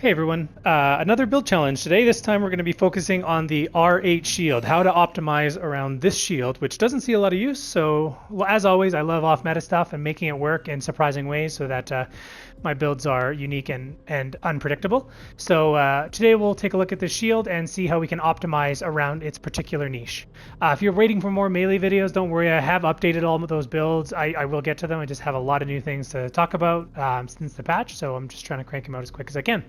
Hey everyone, another build challenge today. This time we're going to be focusing on the R8 shield, how to optimize around this shield, which doesn't see a lot of use. So as always, I love off-meta stuff and making it work in surprising ways so that my builds are unique and unpredictable. So today we'll take a look at this shield and see how we can optimize around its particular niche. If you're waiting for more melee videos, don't worry, I have updated all of those builds. I will get to them. I just have a lot of new things to talk about since the patch, so I'm just trying to crank them out as quick as I can.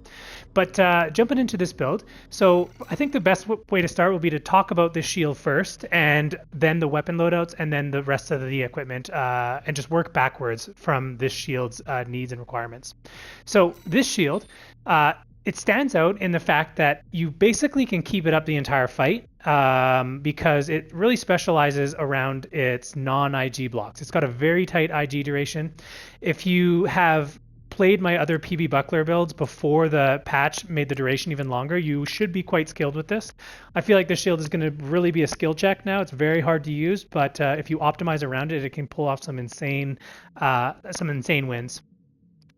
But jumping into this build, so I think the best way to start will be to talk about this shield first, and then the weapon loadouts, and then the rest of the equipment, and just work backwards from this shield's needs and requirements. So this shield, it stands out in the fact that you basically can keep it up the entire fight because it really specializes around its non-IG blocks. It's got a very tight IG duration. If you have played my other PB Buckler builds before the patch made the duration even longer, you should be quite skilled with this. I feel like this shield is going to really be a skill check now. It's very hard to use, but if you optimize around it, it can pull off some insane wins.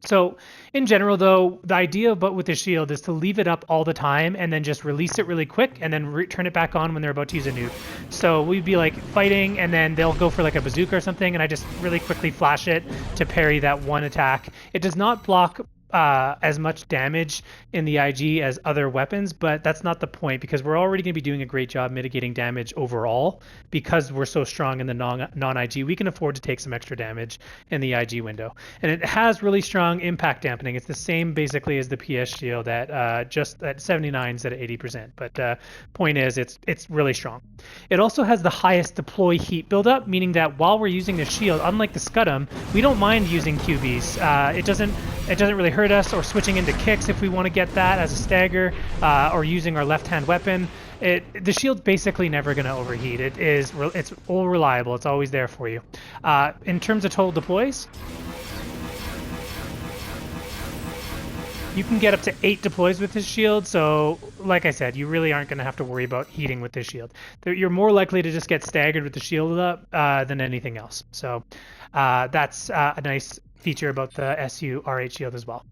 So in general, though, the idea with this shield is to leave it up all the time and then just release it really quick and then turn it back on when they're about to use a nuke. So we'd be like fighting and then they'll go for like a bazooka or something, and I just really quickly flash it to parry that one attack. It does not block as much damage in the IG as other weapons, but that's not the point because we're already going to be doing a great job mitigating damage overall because we're so strong in the non-IG. We can afford to take some extra damage in the IG window, and it has really strong impact dampening. It's the same basically as the PS shield at just at 79 instead of 80%, but point is it's really strong. It also has the highest deploy heat buildup, meaning that while we're using the shield, unlike the Scudum, we don't mind using QBs. It doesn't really hurt us, or switching into kicks if we want to get that as a stagger, or using our left-hand weapon. The shield's basically never going to overheat. It's all reliable. It's always there for you. In terms of total deploys, you can get up to 8 deploys with this shield, so like I said, you really aren't going to have to worry about heating with this shield. You're more likely to just get staggered with the shield up than anything else. So that's a nice feature about the SUR8 shield as well.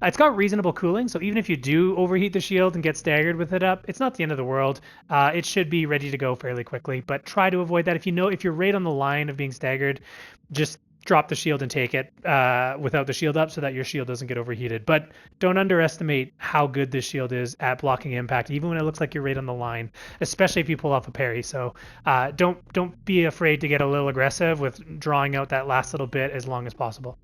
It's got reasonable cooling, so even if you do overheat the shield and get staggered with it up, it's not the end of the world. It should be ready to go fairly quickly, but try to avoid that. If you're right on the line of being staggered, just drop the shield and take it without the shield up so that your shield doesn't get overheated. But don't underestimate how good this shield is at blocking impact, even when it looks like you're right on the line, especially if you pull off a parry. So don't be afraid to get a little aggressive with drawing out that last little bit as long as possible.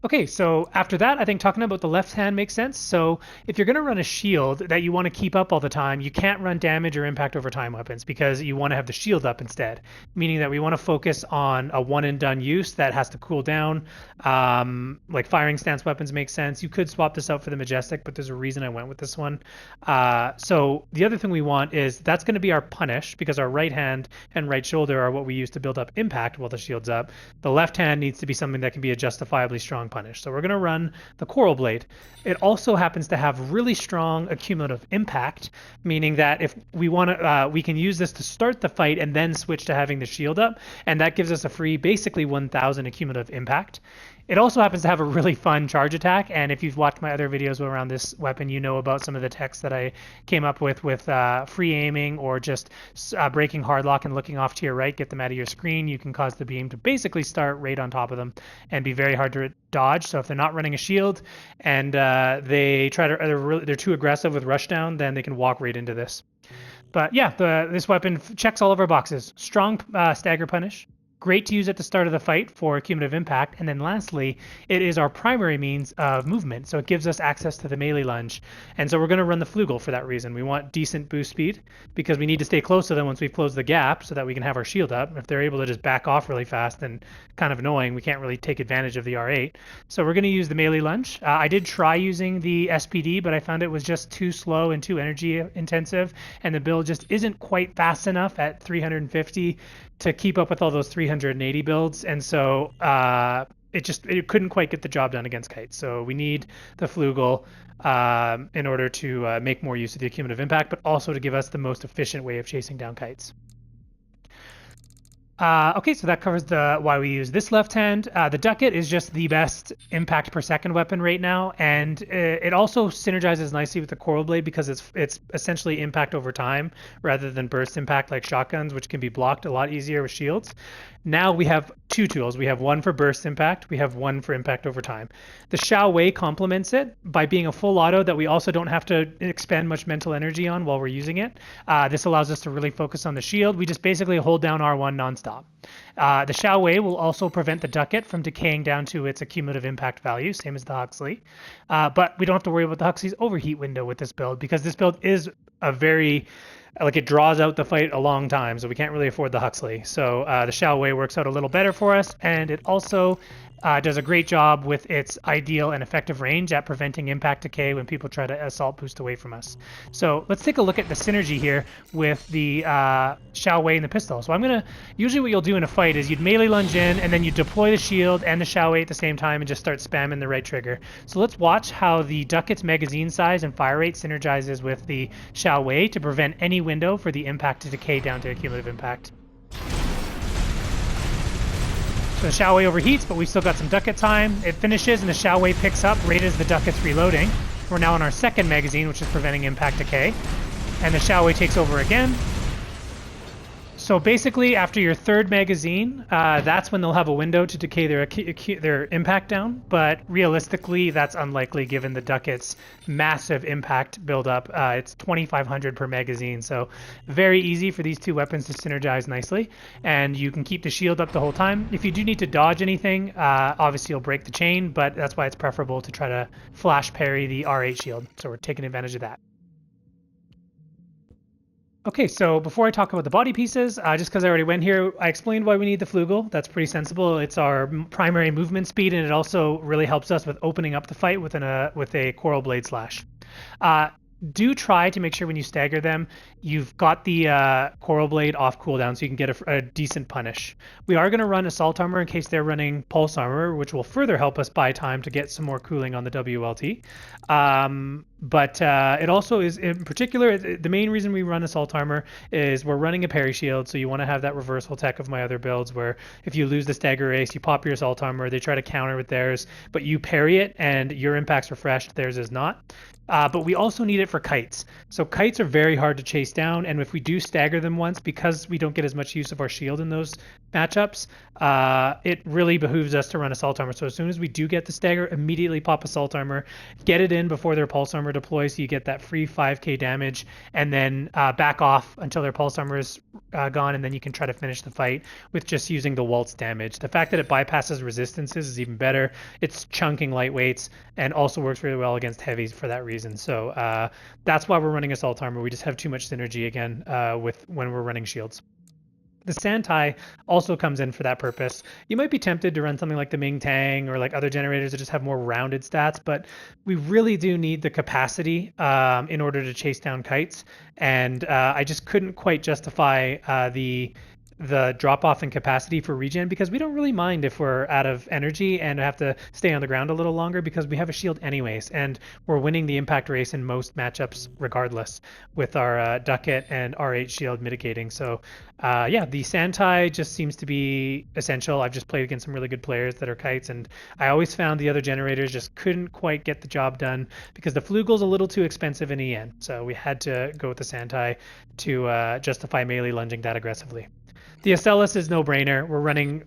Okay, so after that, I think talking about the left hand makes sense. So if you're going to run a shield that you want to keep up all the time, you can't run damage or impact over time weapons because you want to have the shield up instead, meaning that we want to focus on a one and done use that has to cool down. Like firing stance weapons make sense. You could swap this out for the Majestic, but there's a reason I went with this one. So the other thing we want is that's going to be our punish, because our right hand and right shoulder are what we use to build up impact while the shield's up. The left hand needs to be something that can be a justifiably strong punish. So we're going to run the Coral Blade. It also happens to have really strong accumulative impact, meaning that if we want to, we can use this to start the fight and then switch to having the shield up, and that gives us a free basically 1,000 accumulative impact. It also happens to have a really fun charge attack, and if you've watched my other videos around this weapon, you know about some of the techs that I came up with free aiming or just breaking hardlock and looking off to your right, get them out of your screen. You can cause the beam to basically start right on top of them and be very hard to dodge. So if they're not running a shield and they're too aggressive with rushdown, then they can walk right into this. But yeah, this weapon checks all of our boxes. Strong stagger punish. Great to use at the start of the fight for cumulative impact. And then lastly, it is our primary means of movement. So it gives us access to the melee lunge. And so we're going to run the Flugel for that reason. We want decent boost speed because we need to stay close to them once we've closed the gap so that we can have our shield up. If they're able to just back off really fast, then kind of annoying. We can't really take advantage of the R8. So we're going to use the melee lunge. I did try using the SPD, but I found it was just too slow and too energy intensive. And the build just isn't quite fast enough at 350 to keep up with all those 380 builds, and so it couldn't quite get the job done against kites. So we need the Flugel in order to make more use of the cumulative impact, but also to give us the most efficient way of chasing down kites. Okay, so that covers the why we use this left hand. The ducket is just the best impact per second weapon right now, and it also synergizes nicely with the coral blade because it's essentially impact over time rather than burst impact like shotguns, which can be blocked a lot easier with shields. Now we have two tools. We have one for burst impact. We have one for impact over time. The Su-R8 complements it by being a full auto that we also don't have to expend much mental energy on while we're using it. This allows us to really focus on the shield. We just basically hold down R1 nonstop. The Su-R8 will also prevent the ducket from decaying down to its accumulative impact value, same as the Huxley. But we don't have to worry about the Huxley's overheat window with this build because this build is a very it draws out the fight a long time, so we can't really afford the Huxley. So the Su-R8 works out a little better for us, and it also does a great job with its ideal and effective range at preventing impact decay when people try to assault boost away from us. So let's take a look at the synergy here with the Su-R8 and the pistol. So usually what you'll do in a fight is you'd melee lunge in, and then you deploy the shield and the Su-R8 at the same time and just start spamming the right trigger. So let's watch how the ducket's magazine size and fire rate synergizes with the Su-R8 to prevent any window for the impact to decay down to cumulative impact. So the Su-R8 overheats, but we've still got some ducket time. It finishes and the Su-R8 picks up right as the ducket's reloading. We're now on our second magazine, which is preventing impact decay. And the Su-R8 takes over again. So basically, after your third magazine, that's when they'll have a window to decay their impact down. But realistically, that's unlikely given the ducket's massive impact buildup. It's 2,500 per magazine, so very easy for these two weapons to synergize nicely. And you can keep the shield up the whole time. If you do need to dodge anything, obviously you'll break the chain, but that's why it's preferable to try to flash parry the R8 shield. So we're taking advantage of that. Okay, so before I talk about the body pieces, just because I already went here, I explained why we need the Flugel. That's pretty sensible. It's our primary movement speed, and it also really helps us with opening up the fight with a Coral Blade Slash. Do try to make sure when you stagger them, you've got the Coral Blade off cooldown so you can get a decent punish. We are going to run Assault Armor in case they're running Pulse Armor, which will further help us buy time to get some more cooling on the WLT. But it also is, in particular, the main reason we run Assault Armor is we're running a parry shield, so you want to have that reversal tech of my other builds where if you lose the stagger race, you pop your Assault Armor, they try to counter with theirs, but you parry it and your impact's refreshed, theirs is not. But we also need it for kites. So kites are very hard to chase down, and if we do stagger them once, because we don't get as much use of our shield in those matchups, it really behooves us to run Assault Armor. So as soon as we do get the stagger, immediately pop Assault Armor, get it in before their Pulse Armor deploys so you get that free 5k damage, and then back off until their Pulse Armor is gone, and then you can try to finish the fight with just using the Waltz damage. The fact that it bypasses resistances is even better. It's chunking lightweights and also works really well against heavies for that reason. So that's why we're running Assault Armor. We just have too much synergy again with when we're running shields. The Santai also comes in for that purpose. You might be tempted to run something like the Ming Tang or like other generators that just have more rounded stats, but we really do need the capacity in order to chase down kites. And I just couldn't quite justify the drop off in capacity for regen because we don't really mind if we're out of energy and have to stay on the ground a little longer because we have a shield anyways, and we're winning the impact race in most matchups regardless with our ducket and R8 shield mitigating. So yeah, the Santai just seems to be essential. I've just played against some really good players that are kites, and I always found the other generators just couldn't quite get the job done because the Flugel's a little too expensive in EN. So we had to go with the Santai to justify melee lunging that aggressively. The Astellas is no-brainer. We're running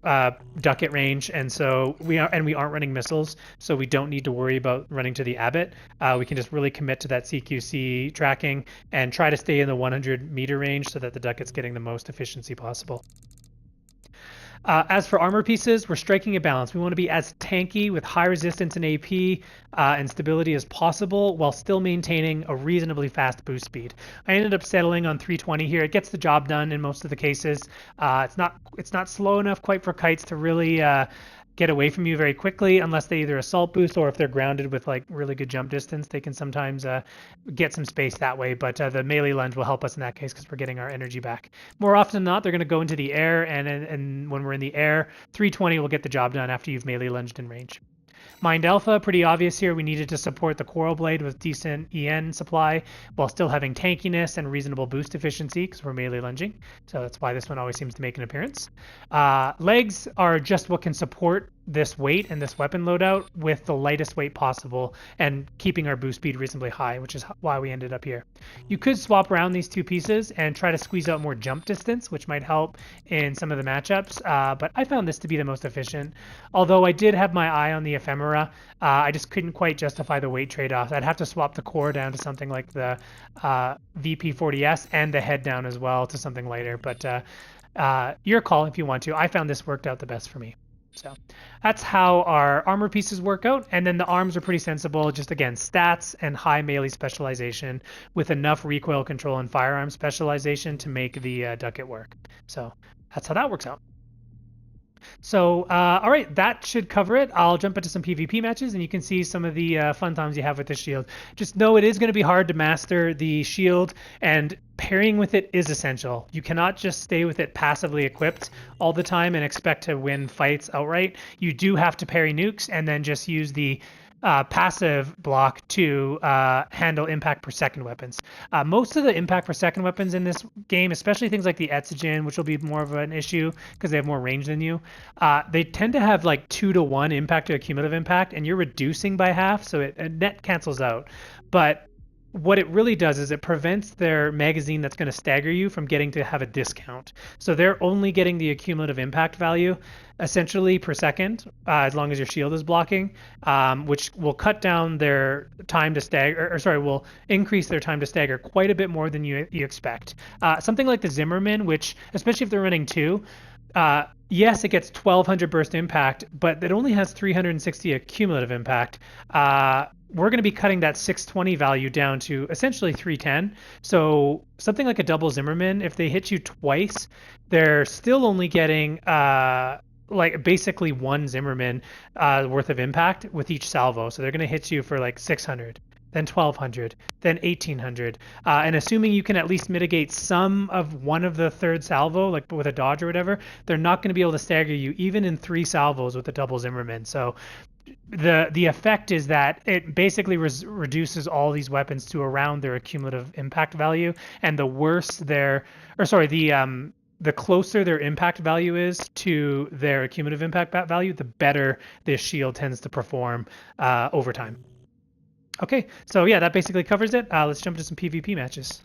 ducket range, and so we aren't running missiles, so we don't need to worry about running to the Abbot. We can just really commit to that CQC tracking and try to stay in the 100-meter range so that the ducket's getting the most efficiency possible. As for armor pieces, we're striking a balance. We want to be as tanky with high resistance and AP and stability as possible while still maintaining a reasonably fast boost speed. I ended up settling on 320 here. It gets the job done in most of the cases. It's not slow enough quite for kites to really get away from you very quickly unless they either assault boost or if they're grounded with like really good jump distance, they can sometimes get some space that way. But the melee lunge will help us in that case because we're getting our energy back. More often than not, they're going to go into the air, and when we're in the air, 320 will get the job done after you've melee lunged in range. Mind Alpha, pretty obvious here. We needed to support the Coral Blade with decent EN supply while still having tankiness and reasonable boost efficiency because we're melee lunging. So that's why this one always seems to make an appearance. Legs are just what can support this weight and this weapon loadout with the lightest weight possible and keeping our boost speed reasonably high, which is why we ended up here. You could swap around these two pieces and try to squeeze out more jump distance, which might help in some of the matchups, but I found this to be the most efficient. Although I did have my eye on the ephemera, I just couldn't quite justify the weight trade-off. I'd have to swap the core down to something like the VP40S and the head down as well to something lighter, but your call if you want to. I found this worked out the best for me. So that's how our armor pieces work out. And then the arms are pretty sensible. Just again, stats and high melee specialization with enough recoil control and firearm specialization to make the ducket work. So that's how that works out. So, all right, that should cover it. I'll jump into some PvP matches, and you can see some of the fun times you have with the shield. Just know it is going to be hard to master the shield, and pairing with it is essential. You cannot just stay with it passively equipped all the time and expect to win fights outright. You do have to parry nukes and then just use the passive block to handle impact per second weapons. Most of the impact per second weapons in this game, especially things like the Etsugen, which will be more of an issue because they have more range than you, they tend to have like 2-to-1 impact to cumulative impact, and you're reducing by half, so it net cancels out. But what it really does is it prevents their magazine that's going to stagger you from getting to have a discount. So they're only getting the cumulative impact value essentially per second, as long as your shield is blocking, which will cut down their time to stagger, will increase their time to stagger quite a bit more than you expect. Something like the Zimmerman, which, especially if they're running 2, yes, it gets 1200 burst impact, but it only has 360 cumulative impact. We're going to be cutting that 620 value down to essentially 310. So something like a double Zimmerman, if they hit you twice, they're still only getting like basically one Zimmerman worth of impact with each salvo. So they're going to hit you for like 600. Then 1200, then 1800. And assuming you can at least mitigate some of one of the third salvo, like with a dodge or whatever, they're not going to be able to stagger you even in 3 salvos with a double Zimmerman. So the effect is that it basically reduces all these weapons to around their cumulative impact value, and the worse the closer their impact value is to their cumulative impact value, the better this shield tends to perform over time. Okay, so yeah, that basically covers it. Let's jump into some PvP matches.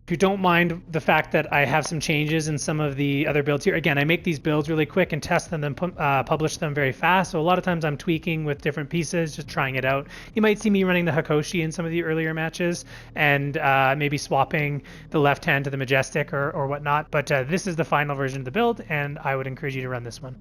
If you don't mind the fact that I have some changes in some of the other builds here, again, I make these builds really quick and test them and publish them very fast. So a lot of times I'm tweaking with different pieces, just trying it out. You might see me running the Hakoshi in some of the earlier matches and maybe swapping the left hand to the Majestic or whatnot. But this is the final version of the build, and I would encourage you to run this one.